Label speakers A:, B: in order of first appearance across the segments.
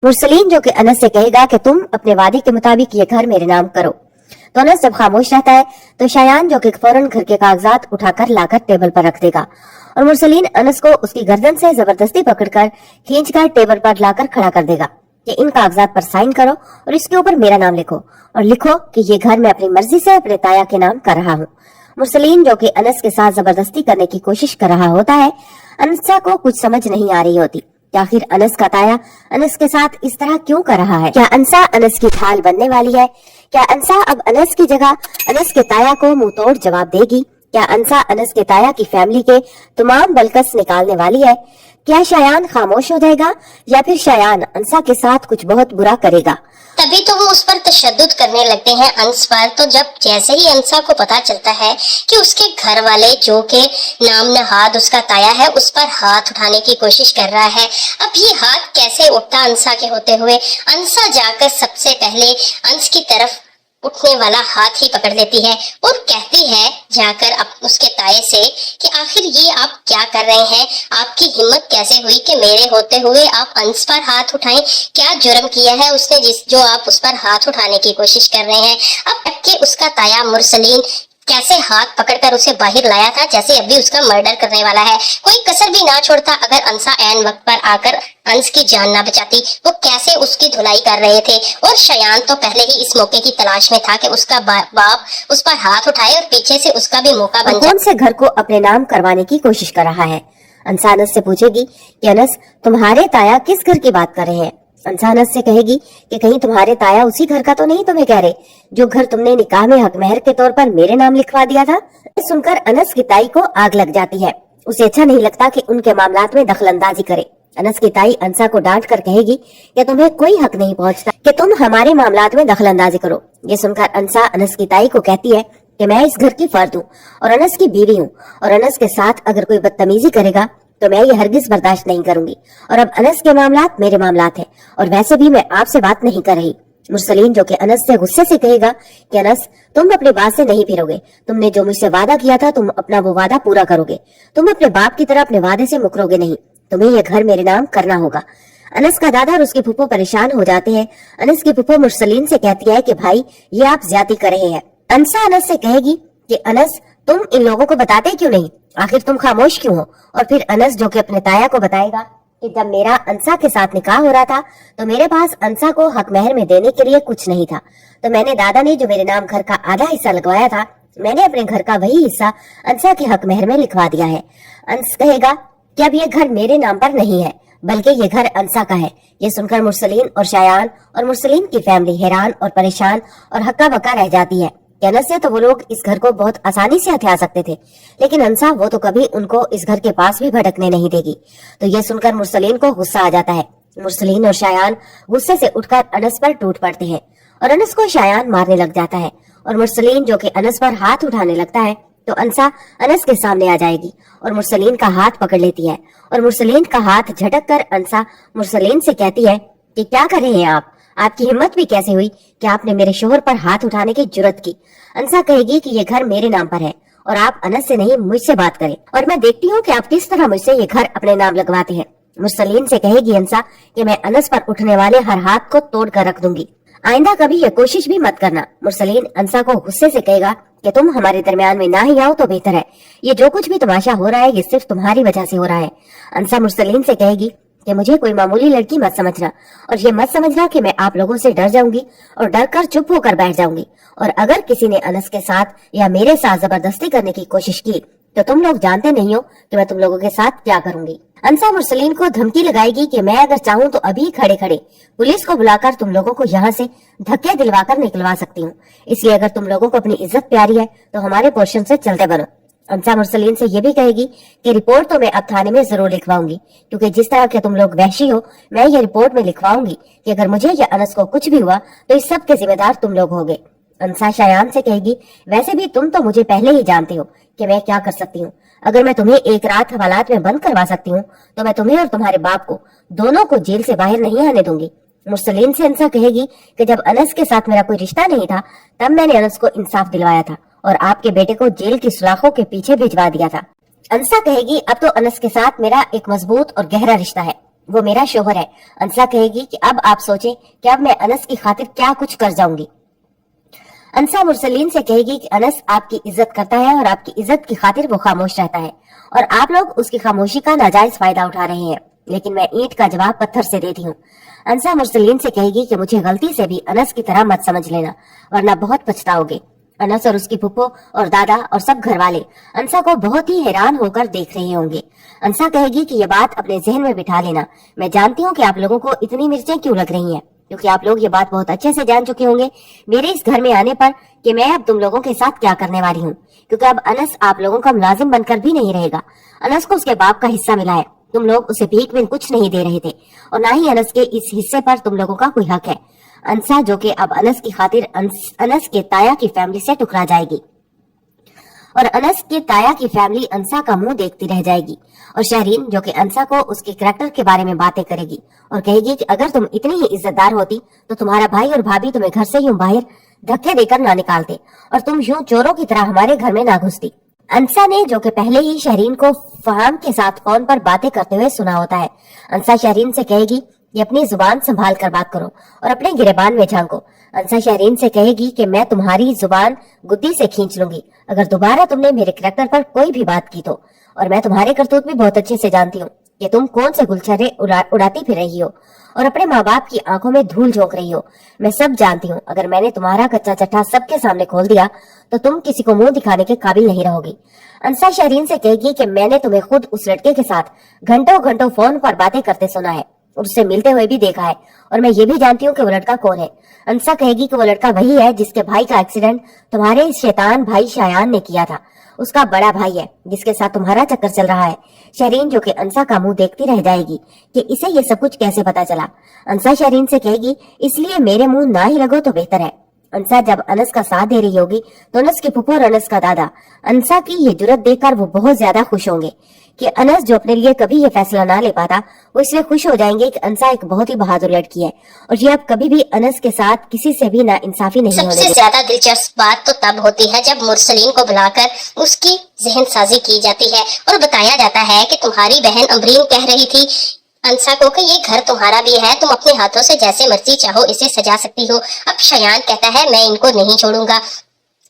A: मुरसलीन जो कि अनस से कहेगा कि तुम अपने वादे के मुताबिक ये घर मेरे नाम करो। तो अनस जब खामोश रहता है तो शायान जो कि फौरन घर के कागजात उठाकर लाकर टेबल पर रख देगा और मुरसलीन अनस को उसकी गर्दन से जबरदस्ती पकड़कर खींचकर टेबल पर लाकर खड़ा कर देगा कि इन कागजात पर साइन करो और इसके ऊपर मेरा नाम लिखो और लिखो कि ये घर मैं अपनी मर्जी से अपने ताया के नाम कर रहा हूँ। मुरसलीन जो कि अनस के साथ जबरदस्ती करने की कोशिश कर रहा होता है, अनसा को कुछ समझ नहीं आ रही होती कि आखिर अनस का ताया अनस के साथ इस तरह क्यों कर रहा है। क्या अनसा अनस की ढाल बनने वाली है? क्या अनसा अब अनस की जगह अनस के ताया को मुंह तोड़ जवाब देगी? क्या अनसा अनस के ताया की फैमिली के तमाम बलकस निकालने वाली है? क्या शायान खामोश हो जाएगा या फिर शायान अनसा के साथ कुछ बहुत बुरा करेगा?
B: तभी तो वो उस पर तशद्दुद करने लगते हैं अंस पर। तो जब जैसे ही अंसा को पता चलता है कि उसके घर वाले जो के नाम नहाद उसका ताया है उस पर हाथ उठाने की कोशिश कर रहा है, अब ये हाथ कैसे उठता अंसा के होते हुए, अंसा जाकर सबसे पहले अंस की तरफ उठने वाला हाथ ही पकड़ लेती है और कहती है जाकर उसके ताए से कि आखिर ये आप क्या कर रहे हैं, आपकी हिम्मत कैसे हुई कि मेरे होते हुए आप अंस पर हाथ उठाएं, क्या जुर्म किया है उसने जो आप उस पर हाथ उठाने की कोशिश कर रहे हैं। अब तक के उसका ताया मुरसलीन कैसे हाथ पकड़कर उसे बाहर लाया था जैसे अभी उसका मर्डर करने वाला है, कोई कसर भी ना छोड़ता। अगर अंसा ऐन वक्त पर आकर अंस की जान ना बचाती, वो कैसे उसकी धुलाई कर रहे थे। और शयान तो पहले ही इस मौके की तलाश में था कि उसका बाप उस पर हाथ उठाए और पीछे से उसका भी मौका बन जाए।
A: कौन से घर को अपने नाम करवाने की कोशिश कर रहा है? अंसा अनस से पूछेगी कि अनस तुम्हारे ताया किस घर की बात कर रहे हैं? अंसा अनस से कहेगी कि कहीं तुम्हारे ताया उसी घर का तो नहीं तुम्हें कह रहे जो घर तुमने निकाह में हक महर के तौर पर मेरे नाम लिखवा दिया था। सुनकर अनस की ताई को आग लग जाती है। उसे अच्छा नहीं लगता कि उनके मामलात में दखलंदाजी करे। अनस की ताई अंसा को डांट कर कहेगी कि तुम्हें कोई हक नहीं पहुंचता कि तुम हमारे मामलात में दखलंदाजी करो। ये सुनकर अंसा अनस की ताई को कहती है कि मैं इस घर की फर्द हूँ और अनस की बीवी हूँ और अनस के साथ अगर कोई बदतमीजी करेगा तो मैं ये हरगिज बर्दाश्त नहीं करूंगी। और अब अनस के मामलात मेरे मामलात हैं और वैसे भी मैं आपसे बात नहीं कर रही। मुरसलीन जो कि अनस से गुस्से से कहेगा कि अनस तुम अपनी बात से नहीं फिरोगे, तुमने जो मुझसे वादा किया था तुम अपना वो वादा पूरा करोगे, तुम अपने बाप की तरह अपने वादे से मुकरोगे नहीं, तुम्हें ये घर मेरे नाम करना होगा। अनस का दादा और उसकी फुप्पो परेशान हो जाते हैं। अनस की फुप्पो मुरसलीन से कहती है कि भाई ये आप ज्यादती कर रहे हैं। अंसा अनस से कहेगी कि अनस तुम इन लोगों को बताते क्यों नहीं, आखिर तुम खामोश क्यों हो? और फिर अनस जो कि अपने ताया को बताएगा कि जब मेरा अंसा के साथ निकाह हो रहा था तो मेरे पास अंसा को हक महर में देने के लिए कुछ नहीं था, तो मैंने दादा ने जो मेरे नाम घर का आधा हिस्सा लगवाया था मैंने अपने घर का वही हिस्सा अंसा के हक महर में लिखवा दिया है। अंस कहेगा कि अब ये घर मेरे नाम पर नहीं है बल्कि ये घर अंसा का है। ये सुनकर मुरसलीन और शायान और मुरसलीन की फैमिली हैरान और परेशान और हक्का बक्का रह जाती है। अनस से तो वो लोग इस घर को बहुत आसानी से हथिया सकते थे, लेकिन अंसा वो तो कभी उनको इस घर के पास भी भटकने नहीं देगी। तो ये सुनकर मुरसलीन को गुस्सा आ जाता है। मुरसलीन और शायान गुस्से से उठकर अनस पर टूट पड़ते हैं और अनस को शायान मारने लग जाता है और मुरसलीन जो कि अनस पर हाथ उठाने लगता है तो अंसा अनस के सामने आ जाएगी और मुरसलीन का हाथ पकड़ लेती है और मुरसलीन का हाथ झटक कर अंसा मुरसलीन से कहती है कि क्या कर रहे हैं आप, आपकी हिम्मत भी कैसे हुई कि आपने मेरे शोहर पर हाथ उठाने की जुर्रत की। अंसा कहेगी कि ये घर मेरे नाम पर है और आप अनस से नहीं मुझसे बात करें और मैं देखती हूँ कि आप किस तरह मुझसे ये घर अपने नाम लगवाते हैं। मुरसलीन से कहेगी अंसा कि मैं अनस पर उठने वाले हर हाथ को तोड़ कर रख दूंगी, आइंदा कभी ये कोशिश भी मत करना। मुरसलीन अंसा को गुस्से से कहेगा कि तुम हमारे दरमियान में ना ही आओ तो बेहतर है, ये जो कुछ भी तमाशा हो रहा है ये सिर्फ तुम्हारी वजह से हो रहा है। अंसा मुरसलीन से कहेगी कि मुझे कोई मामूली लड़की मत समझना और ये मत समझना कि मैं आप लोगों से डर जाऊंगी और डर कर चुप होकर बैठ जाऊंगी, और अगर किसी ने अनस के साथ या मेरे साथ जबरदस्ती करने की कोशिश की तो तुम लोग जानते नहीं हो कि मैं तुम लोगों के साथ क्या करूंगी। अंसा मुरसलीन को धमकी लगाएगी कि मैं अगर चाहूँ तो अभी खड़े खड़े पुलिस को बुलाकर तुम लोगों को यहाँ से धक्के दिलवाकर निकलवा सकती हूँ, इसलिए अगर तुम लोगों को अपनी इज्जत प्यारी है तो हमारे पोर्शन से चलते बनो। अंसा मुरसलीन से ये भी कहेगी कि रिपोर्ट तो मैं अब थाने में जरूर लिखवाऊंगी, क्योंकि जिस तरह के तुम लोग वहशी हो मैं ये रिपोर्ट में लिखवाऊंगी कि अगर मुझे या अनस को कुछ भी हुआ तो इस सब के जिम्मेदार तुम लोग होगे। अंसा शायान से कहेगी वैसे भी तुम तो मुझे पहले ही जानते हो कि मैं क्या कर सकती हूँ, अगर मैं तुम्हें एक रात हवालात में बंद करवा सकती हूँ तो मैं तुम्हें और तुम्हारे बाप को दोनों को जेल से बाहर नहीं आने दूंगी। मुरसलीन से अंसा कहेगी कि जब अनस के साथ मेरा कोई रिश्ता नहीं था तब मैंने अनस को इंसाफ दिलवाया था और आपके बेटे को जेल की सुलाखों के पीछे भिजवा दिया था। अंसा कहेगी अब तो अनस के साथ मेरा एक मजबूत और गहरा रिश्ता है, वो मेरा शोहर है। अंसा कहेगी कि अब आप सोचें कि अब मैं अनस की खातिर क्या कुछ कर जाऊंगी। अंसा मुरसलीन से कहेगी कि अनस आपकी इज्जत करता है और आपकी इज्जत की खातिर वो खामोश रहता है और आप लोग उसकी खामोशी का नाजायज फायदा उठा रहे हैं, लेकिन मैं ईंट का जवाब पत्थर से देती हूँ। अंसा मुरसलीन से कहेगी कि मुझे गलती से भी अनस की तरह मत समझ लेना, वरना बहुत पछताओगे। अनस और उसकी फुप्पो और दादा और सब घर वाले अंसा को बहुत ही हैरान होकर देख रहे होंगे। अंसा कहेगी कि ये बात अपने जहन में बिठा लेना, मैं जानती हूँ कि आप लोगों को इतनी मिर्चें क्यों लग रही हैं, क्योंकि आप लोग ये बात बहुत अच्छे से जान चुके होंगे मेरे इस घर में आने पर कि मैं अब तुम लोगों के साथ क्या करने वाली हूँ, क्योंकि अब अनस आप लोगों का मुलाजिम बनकर भी नहीं रहेगा। अनस को उसके बाप का हिस्सा मिला है, तुम लोग उसे भीख में कुछ नहीं दे रहे थे और ना ही अनस के इस हिस्से पर तुम लोगों का कोई हक है। अंसा जो कि अब अनस की खातिर अनस के ताया की फैमिली से टकरा जाएगी और अनस के ताया की फैमिली अंसा का मुंह देखती रह जाएगी। और शहरीन जो कि अंसा को उसके करैक्टर के बारे में बातें करेगी और कहेगी कि अगर तुम इतनी ही इज्जतदार होती तो तुम्हारा भाई और भाभी तुम्हें घर से यूं बाहर धक्के देकर ना निकालते और तुम यूं चोरों की तरह हमारे घर में ना घुसती। अंसा ने जो कि पहले ही शहरीन को फहाम के साथ फोन पर बातें करते हुए सुना होता है, अंसा शहरीन से कहेगी कि अपनी जुबान संभाल कर बात करो और अपने गिरेबान में झांको। अंसा शहरीन से कहेगी कि मैं तुम्हारी जुबान गुद्दी से खींच लूंगी अगर दोबारा तुमने मेरे करैक्टर पर कोई भी बात की तो, और मैं तुम्हारे करतूत भी बहुत अच्छे से जानती हूँ कि तुम कौन से गुलछर्रे उड़ाती फिर रही हो और अपने माँ बाप की आंखों में धूल झोंक रही हो। मैं सब जानती हूँ, अगर मैंने तुम्हारा कच्चा चट्टा सबके सामने खोल दिया तो तुम किसी को मुंह दिखाने के काबिल नहीं रहोगी। अंसा शहरीन से कहेगी कि मैंने तुम्हें खुद उस लड़के के साथ घंटों घंटों फोन पर बातें करते सुना है और उससे मिलते हुए भी देखा है और मैं ये भी जानती हूँ कि वो लड़का कौन है। अंसा कहेगी कि वो लड़का वही है जिसके भाई का एक्सीडेंट तुम्हारे इस शैतान भाई शायान ने किया था, उसका बड़ा भाई है जिसके साथ तुम्हारा चक्कर चल रहा है। शहरीन जो कि अंसा का मुंह देखती रह जाएगी कि इसे ये सब कुछ कैसे पता चला। अंसा शहरीन से कहेगी इसलिए मेरे मुंह ना ही लगो तो बेहतर है। अंसा जब अनस का साथ दे रही होगी तो अनस के फुफो और अनस का दादा अंसा की ये जुर्रत देखकर वो बहुत ज्यादा खुश होंगे कि अनस जो अपने लिए कभी ये फैसला ना ले पाता वो इसलिए खुश हो जाएंगे कि अंसा एक बहुत ही बहादुर लड़की है और ये अब कभी भी अनस के साथ किसी से भी ना इंसाफी नहीं होने
B: सबसे ज्यादा दिलचस्प बात तो तब होती है जब मुरसलीन को बुलाकर उसकी जहन साजी की जाती है और बताया जाता है कि तुम्हारी बहन अमरीन कह रही थी अंसा को कि ये घर तुम्हारा भी है, तुम अपने हाथों से जैसे मर्जी चाहो इसे सजा सकती हो। अब शयान कहता है मैं इनको नहीं छोड़ूंगा,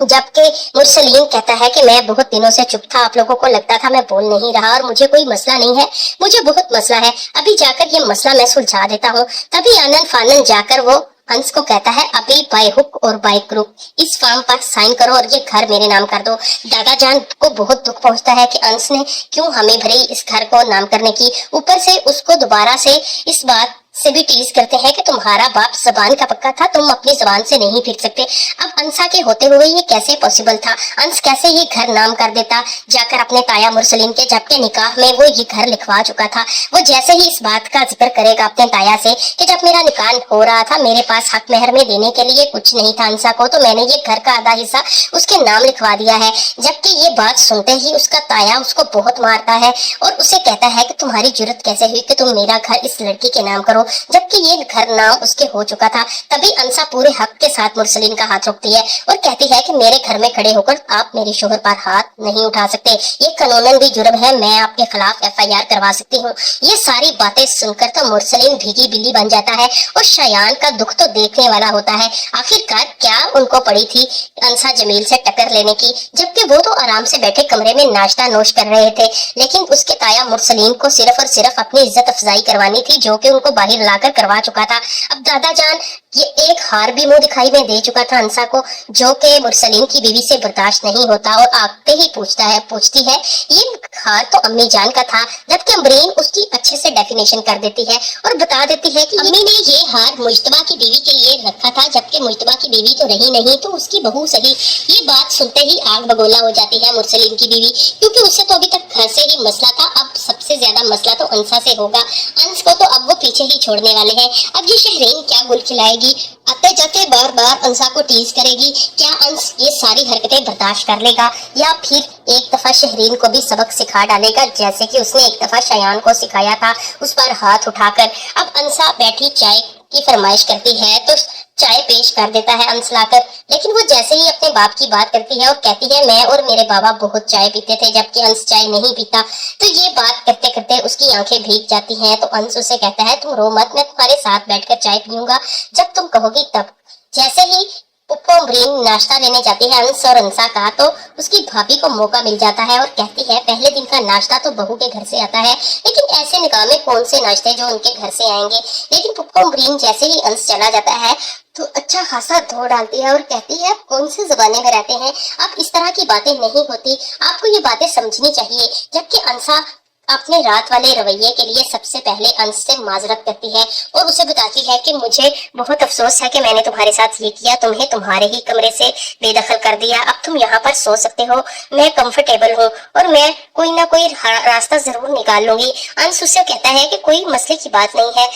B: जबकि मुरसलीन कहता है कि मैं बहुत दिनों से चुप था, आप लोगों को लगता था मैं बोल नहीं रहा और मुझे कोई मसला नहीं है, मुझे बहुत मसला है, अभी जाकर ये मसला मैं सुलझा देता हूँ। तभी आनन फानन जाकर वो हंस को कहता है अभी बाय हुक और बाय क्रुक इस फॉर्म पर साइन करो और ये घर मेरे नाम कर दो। दादा जान को बहुत दुख पहुंचता है कि अंश ने क्यों हमें भरी इस घर को नाम करने की, ऊपर से उसको दोबारा से इस बात से भी टीज करते हैं कि तुम्हारा बाप जबान का पक्का था, तुम अपनी जबान से नहीं फिर सकते। अब अंसा के होते हुए ये कैसे पॉसिबल था, अंश कैसे ये घर नाम कर देता जाकर अपने ताया मुरसलीन के, जबकि निकाह में वो ये घर लिखवा चुका था। वो जैसे ही इस बात का जिक्र करेगा अपने ताया से कि जब मेरा निकाह हो रहा था मेरे पास हक मेहर में देने के लिए कुछ नहीं था अंसा को, तो मैंने ये घर का आधा हिस्सा उसके नाम लिखवा दिया है। जबकि ये बात सुनते ही उसका ताया उसको बहुत मारता है और उसे कहता है कि तुम्हारी जुर्रत कैसे हुई कि तुम मेरा घर इस लड़की के नाम करो, जबकि ये घर नाम उसके हो चुका था। तभी अंसा पूरे हक के साथ मुरसलीन का हाथ रोकती है और कहती है कि मेरे घर में खड़े होकर आप मेरे शोहर पर हाथ नहीं उठा सकते, ये कानूनन भी जुर्म है, मैं आपके खिलाफ FIR करवा सकती हूँ। ये सारी बातें सुनकर तो मुरसलीन भीगी बिल्ली बन जाता है और शयान का दुख तो देखने वाला होता है। आखिरकार क्या उनको पड़ी थी अंसा जमील से टक्कर लेने की, जबकि वो तो आराम से बैठे कमरे में नाश्ता नोश कर रहे थे, लेकिन उसके ताया मुरसलीन को सिर्फ और सिर्फ अपनी इज्जत अफजाई करवानी थी जो कि उनको बाहर लाकर करवा चुका था। अब दादा जान ये एक हार भी मुंह दिखाई में दे चुका था अंसा को, जो कि मुरसलीन की बीवी से बर्दाश्त नहीं होता और आते ही पूछती है ये हार तो अम्मी जान का था, जबकि अमरीन उसकी अच्छे से डेफिनेशन कर देती है और बता देती है कि अम्मी ने ये हार मुश्तबा की बीवी के लिए रखा था, जबकि मुश्तबा की बीवी तो रही नहीं तो उसकी बहू सही। ये बात सुनते ही आग बगोला हो जाती है मुरसलीन की बीवी, क्योंकि उससे तो अभी तक घर से ही मसला था, अब सबसे ज्यादा मसला तो अंसा से होगा। अंश को तो अब वो पीछे ही छोड़ने वाले हैं। अब ये शहरीन क्या गुल खिलाएगी, आते जाते बार बार अंसा को टीज करेगी, क्या अंश ये सारी हरकतें बर्दाश्त कर लेगा या फिर एक दफा शहरीन को भी सबक सिखा डालेगा जैसे कि उसने एक दफा शयान को सिखाया था उस पर हाथ उठाकर। अब अंसा बैठी चाय की फरमाइश करती है तो चाय पेश कर देता है अंश लाकर। लेकिन वो जैसे ही अपने बाप की बात करती है और कहती है मैं और मेरे बाबा बहुत चाय पीते थे जबकि अंश चाय नहीं पीता, तो ये बात करते करते उसकी आंखें भीग जाती हैं। तो अंश उसे कहता है तुम रो मत, मैं तुम्हारे साथ बैठकर चाय पीऊंगा जब तुम कहोगी तब। जैसे ही पुप्पो अम्बरीन नाश्ता लेने जाती है अंश और अंसा का, तो उसकी भाभी को मौका मिल जाता है और कहती है पहले दिन का नाश्ता तो बहू के घर से आता है, लेकिन ऐसे निकाह में कौन से नाश्ते जो उनके घर से आएंगे। लेकिन पुप्पो अम्बरीन जैसे ही अंश चला जाता है तो अच्छा खासा धो डालती है और कहती है आप कौन से जमाने में रहते हैं, आप इस तरह की बातें नहीं होती, आपको ये बातें समझनी चाहिए। जबकि अंसा अपने रात वाले रवैये के लिए सबसे पहले अंश से माजरत करती है और उसे बताती है कि मुझे बहुत अफसोस है कि मैंने तुम्हारे साथ ये किया, तुम्हें तुम्हारे ही कमरे से बेदखल कर दिया, अब तुम यहाँ पर सो सकते हो, मैं कंफर्टेबल हूँ और मैं कोई ना कोई रास्ता जरूर निकाल लूंगी। अंश उससे कहता है कि कोई मसले की बात नहीं है।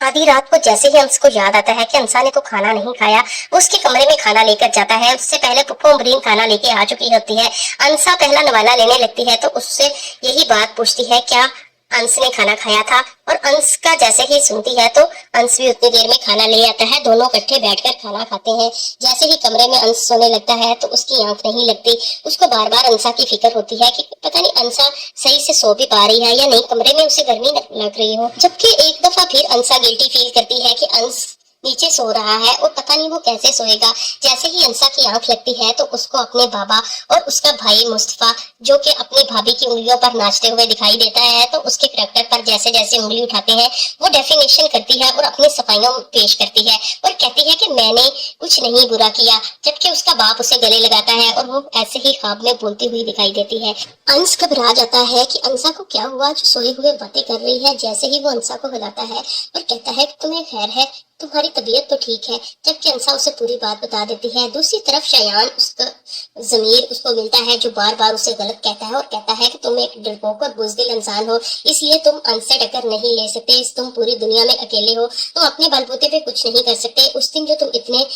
B: आधी रात को जैसे ही अंश को याद आता है कि अंसा ने तो खाना नहीं खाया, वो उसके कमरे में खाना लेकर जाता है। उससे पहले पुप्पो अम्बरीन खाना लेके आ चुकी होती है। अंसा पहला नवाला लेने लगती है तो उससे यही बात पूछती है क्या अंश ने खाना खाया था, और अंश का जैसे ही सुनती है तो अंश भी उतनी देर में खाना ले आता है। दोनों इकट्ठे बैठकर खाना खाते हैं। जैसे ही कमरे में अंश सोने लगता है तो उसकी आंख नहीं लगती, उसको बार बार अंसा की फिक्र होती है कि पता नहीं अंसा सही से सो भी पा रही है या नहीं, कमरे में उसे गर्मी लग रही हो। जबकि एक दफा फिर अंसा गिल्टी फील करती है कि अंश नीचे सो रहा है और पता नहीं वो कैसे सोएगा। जैसे ही अंसा की आंख लगती है तो उसको अपने बाबा और उसका भाई मुस्तफा जो कि अपनी भाभी की उंगलियों पर नाचते हुए दिखाई देता है, तो उसके करैक्टर पर जैसे जैसे उंगली उठाते हैं वो डेफिनेशन करती है और अपनी सफाइयां पेश करती है और कहती है कि मैंने कुछ नहीं बुरा किया। जबकि उसका बाप उसे गले लगाता है और वो ऐसे ही ख्वाब में बोलती हुई दिखाई देती है। अंश घबरा जाता है कि अंसा को क्या हुआ जो सोए हुए बातें कर रही है। जैसे ही वो अंसा को हिलाता है और कहता है कि तुम्हें खैर है, तुम्हारी तबीयत तो ठीक है, जबकि अंसा उसे पूरी बात बता देती है। दूसरी तरफ शयान उसका ज़मीर उसको मिलता है जो बार बार उसे गलत कहता है और कहता है कि तुम एक डरपोक और बुज़दिल इंसान हो, इसलिए तुम अंश से टक्कर नहीं ले सकते, तुम पूरी दुनिया में अकेले हो, तुम अपने बलबूते पे कुछ नहीं कर सकते। उस दिन जो तुम इतने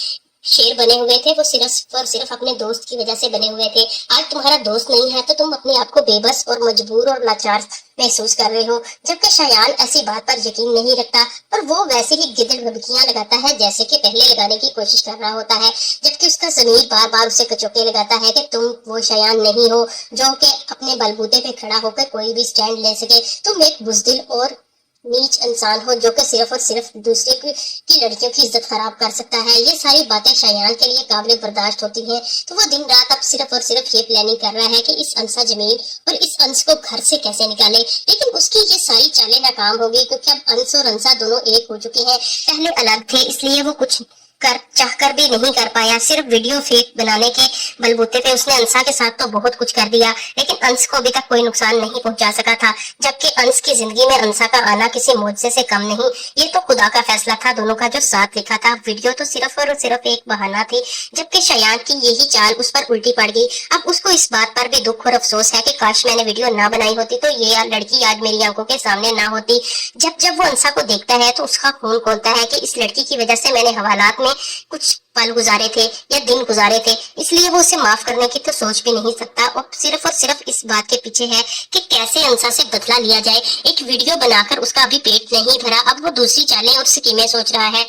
B: शेर बने हुए थे वो सिर्फ और सिर्फ अपने दोस्त की वजह से बने हुए थे। आज तुम्हारा दोस्त नहीं है तो तुम अपने आप को बेबस और मजबूर और लाचार महसूस कर रहे हो। जबकि शयान ऐसी बात पर यकीन नहीं रखता और वो वैसे ही गिदड़ भभकियां लगाता है जैसे कि पहले लगाने की कोशिश कर रहा होता है। जबकि उसका ज़मीर बार बार उसे कचौके लगाता है कि तुम वो शयान नहीं हो जो कि अपने बलबूते पे खड़ा होकर कोई भी स्टैंड ले सके, तुम एक बुज़दिल और नीच इंसान हो जो कि सिर्फ और सिर्फ दूसरे की लड़कियों की इज्जत खराब कर सकता है। ये सारी बातें शयान के लिए काबिल बर्दाश्त होती हैं, तो वो दिन रात अब सिर्फ और सिर्फ ये प्लानिंग कर रहा है कि इस अंसा जमील और इस अंश को घर से कैसे निकाले। लेकिन उसकी ये सारी चालें नाकाम हो गई क्योंकि अब अंश और अंसा दोनों एक हो चुके हैं। पहले अलग थे इसलिए वो कुछ चाहकर भी नहीं कर पाया। सिर्फ वीडियो फेक बनाने के बलबूते पे उसने अंसा के साथ तो बहुत कुछ कर दिया, लेकिन अंश को अभी तक कोई नुकसान नहीं पहुंचा सका था। जबकि अंश की जिंदगी में अंसा का आना किसी मुआवजे से कम नहीं, ये तो खुदा का फैसला था दोनों का जो साथ लिखा था। वीडियो तो सिर्फ और सिर्फ एक बहाना थी। जबकि शयान की यही चाल उस पर उल्टी पड़ गई। अब उसको इस बात पर भी दुख और अफसोस है कि काश मैंने वीडियो ना बनाई होती तो ये लड़की आज मेरी आंखों के सामने ना होती। जब वो अंसा को देखता है तो उसका खून खोलता है कि इस लड़की की वजह से मैंने हवालात में कुछ पल गुजारे थे या दिन गुजारे थे, इसलिए वो उसे माफ करने की तो सोच भी नहीं सकता और सिर्फ इस बात के पीछे है कि कैसे अंसा से बदला लिया जाए। एक वीडियो बनाकर उसका अभी पेट नहीं भरा, अब वो दूसरी चालें और स्कीमें सोच रहा है।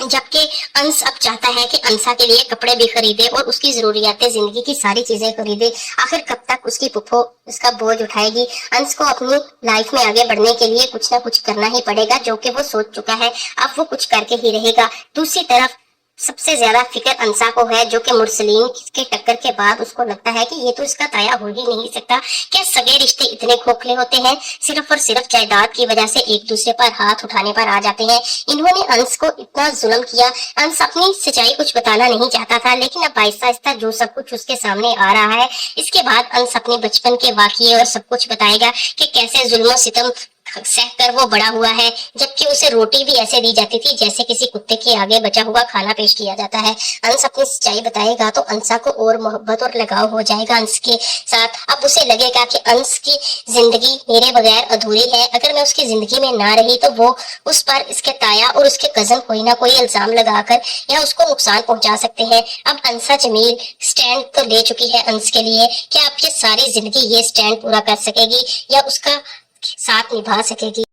B: जबकि अंश अब चाहता है कि अंसा के लिए कपड़े भी खरीदे और उसकी जरूरियातें जिंदगी की सारी चीजें खरीदे। आखिर कब तक उसकी पुप्पो इसका बोझ उठाएगी। अंश को अपनी लाइफ में आगे बढ़ने के लिए कुछ ना कुछ करना ही पड़ेगा जो कि वो सोच चुका है, अब वो कुछ करके ही रहेगा। दूसरी तरफ सबसे ज्यादा फिक्र अंसा को है जो कि मुरसलीन के टक्कर के बाद उसको लगता है कि ये तो इसका ताया हो ही नहीं सकता। क्या सगे रिश्ते इतने खोखले होते हैं? सिर्फ और सिर्फ जायदाद की वजह से एक दूसरे पर हाथ उठाने पर आ जाते हैं। इन्होंने अंश को इतना जुल्म किया। अंश अपनी सच्चाई कुछ बताना नहीं चाहता था, लेकिन अब आहिस्ता आहिस्ता जो सब कुछ उसके सामने आ रहा है, इसके बाद अंश अपने बचपन के वाकये और सब कुछ बताएगा कि कैसे जुल्म सितम सहकर वो बड़ा हुआ है। जबकि उसे रोटी भी ऐसे दी जाती थी जैसे किसी कुत्ते के आगे बचा हुआ खाना पेश किया जाता है। अंश अपनी सच्चाई बताएगा तो अंसा को और मोहब्बत और लगाव हो जाएगा अंश के साथ। अब उसे लगेगा कि अंश की जिंदगी मेरे बगैर अधूरी है। अगर मैं उसकी जिंदगी में ना रही तो वो उस पर इसके ताया और उसके कजन कोई ना कोई इल्जाम लगाकर या उसको नुकसान पहुंचा सकते हैं। अब अंसा जमील स्टैंड तो ले चुकी है अंश के लिए, क्या आपकी सारी जिंदगी ये स्टैंड पूरा कर सकेगी या उसका साथ निभा सकेगी?